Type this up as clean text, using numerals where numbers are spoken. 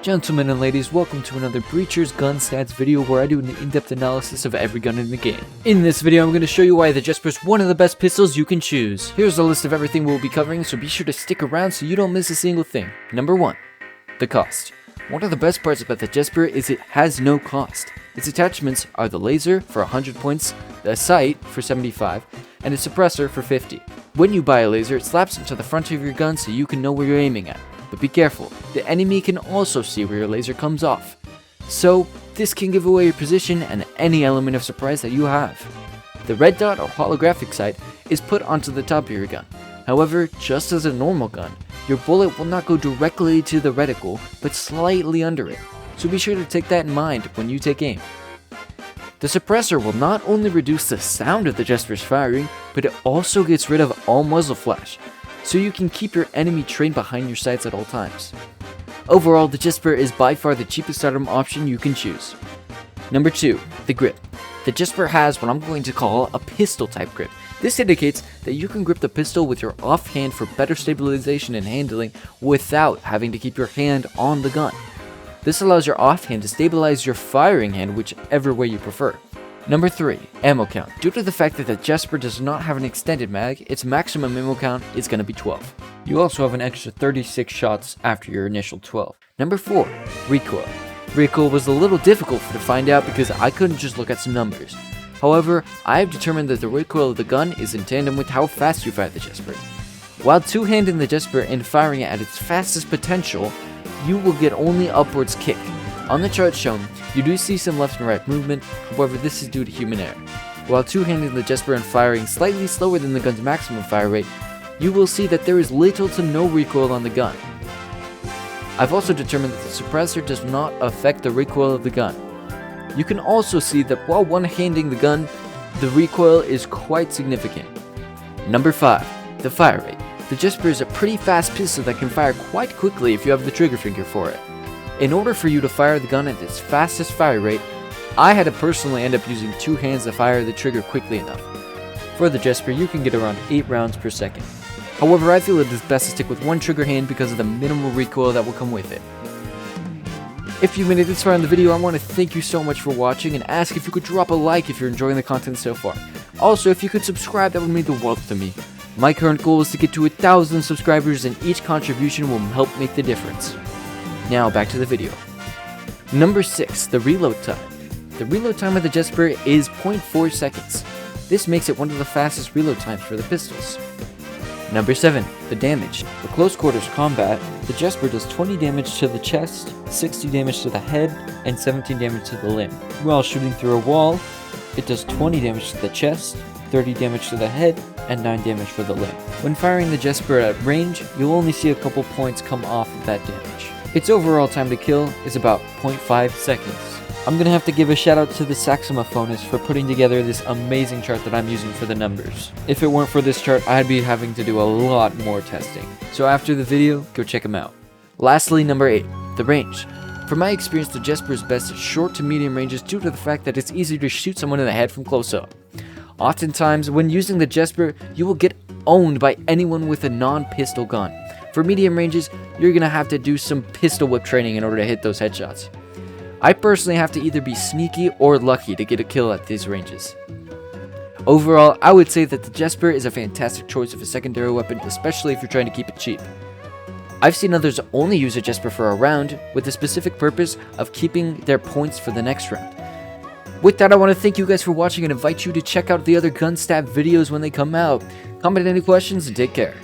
Gentlemen and ladies, welcome to another Breacher's Gun Stats video where I do an in-depth analysis of every gun in the game. In this video, I'm going to show you why the Jesper is one of the best pistols you can choose. Here's a list of everything we'll be covering, so be sure to stick around so you don't miss a single thing. Number 1. The cost. One of the best parts about the Jesper is it has no cost. Its attachments are the laser for 100 points, the sight for 75, and a suppressor for 50. When you buy a laser, it slaps into the front of your gun so you can know where you're aiming at. But be careful, the enemy can also see where your laser comes off. So, this can give away your position and any element of surprise that you have. The red dot or holographic sight is put onto the top of your gun. However, just as a normal gun, your bullet will not go directly to the reticle, but slightly under it. So be sure to take that in mind when you take aim. The suppressor will not only reduce the sound of the Jesper's firing, but it also gets rid of all muzzle flash, so you can keep your enemy trained behind your sights at all times. Overall, the Jesper is by far the cheapest item option you can choose. Number 2. The grip. The Jesper has what I'm going to call a pistol type grip. This indicates that you can grip the pistol with your offhand for better stabilization and handling without having to keep your hand on the gun. This allows your offhand to stabilize your firing hand whichever way you prefer. Number 3. Ammo count. Due to the fact that the Jesper does not have an extended mag, its maximum ammo count is going to be 12. You also have an extra 36 shots after your initial 12. Number 4. Recoil. Recoil was a little difficult to find out because I couldn't just look at some numbers. However, I have determined that the recoil of the gun is in tandem with how fast you fire the Jesper. While two-handing the Jesper and firing it at its fastest potential, you will get only upwards kick. On the chart shown, you do see some left and right movement, however this is due to human error. While two-handing the Jesper and firing slightly slower than the gun's maximum fire rate, you will see that there is little to no recoil on the gun. I've also determined that the suppressor does not affect the recoil of the gun. You can also see that while one-handing the gun, the recoil is quite significant. Number 5. The fire rate. The Jesper is a pretty fast pistol that can fire quite quickly if you have the trigger finger for it. In order for you to fire the gun at its fastest fire rate, I had to personally end up using 2 hands to fire the trigger quickly enough. For the Jesper, you can get around 8 rounds per second. However, I feel it is best to stick with one trigger hand because of the minimal recoil that will come with it. If you made it this far in the video, I want to thank you so much for watching and ask if you could drop a like if you're enjoying the content so far. Also, if you could subscribe, that would mean the world to me. My current goal is to get to 1,000 subscribers and each contribution will help make the difference. Now back to the video. Number 6. The reload time. The reload time of the Jesper is 0.4 seconds. This makes it one of the fastest reload times for the pistols. Number 7. The damage. For close quarters combat, the Jesper does 20 damage to the chest, 60 damage to the head, and 17 damage to the limb. While shooting through a wall, it does 20 damage to the chest, 30 damage to the head, and 9 damage for the limb. When firing the Jesper at range, you'll only see a couple points come off of that damage. Its overall time to kill is about 0.5 seconds. I'm gonna have to give a shout out to the Saxomophonist for putting together this amazing chart that I'm using for the numbers. If it weren't for this chart, I'd be having to do a lot more testing. So after the video, go check them out. Lastly, number 8, the range. From my experience, the Jesper is best at short to medium ranges due to the fact that it's easier to shoot someone in the head from close up. Oftentimes, when using the Jesper, you will get owned by anyone with a non-pistol gun. For medium ranges, you're gonna have to do some pistol whip training in order to hit those headshots. I personally have to either be sneaky or lucky to get a kill at these ranges. Overall, I would say that the Jesper is a fantastic choice of a secondary weapon, especially if you're trying to keep it cheap. I've seen others only use a Jesper for a round with the specific purpose of keeping their points for the next round. With that, I want to thank you guys for watching and invite you to check out the other gun stat videos when they come out. Comment any questions and take care.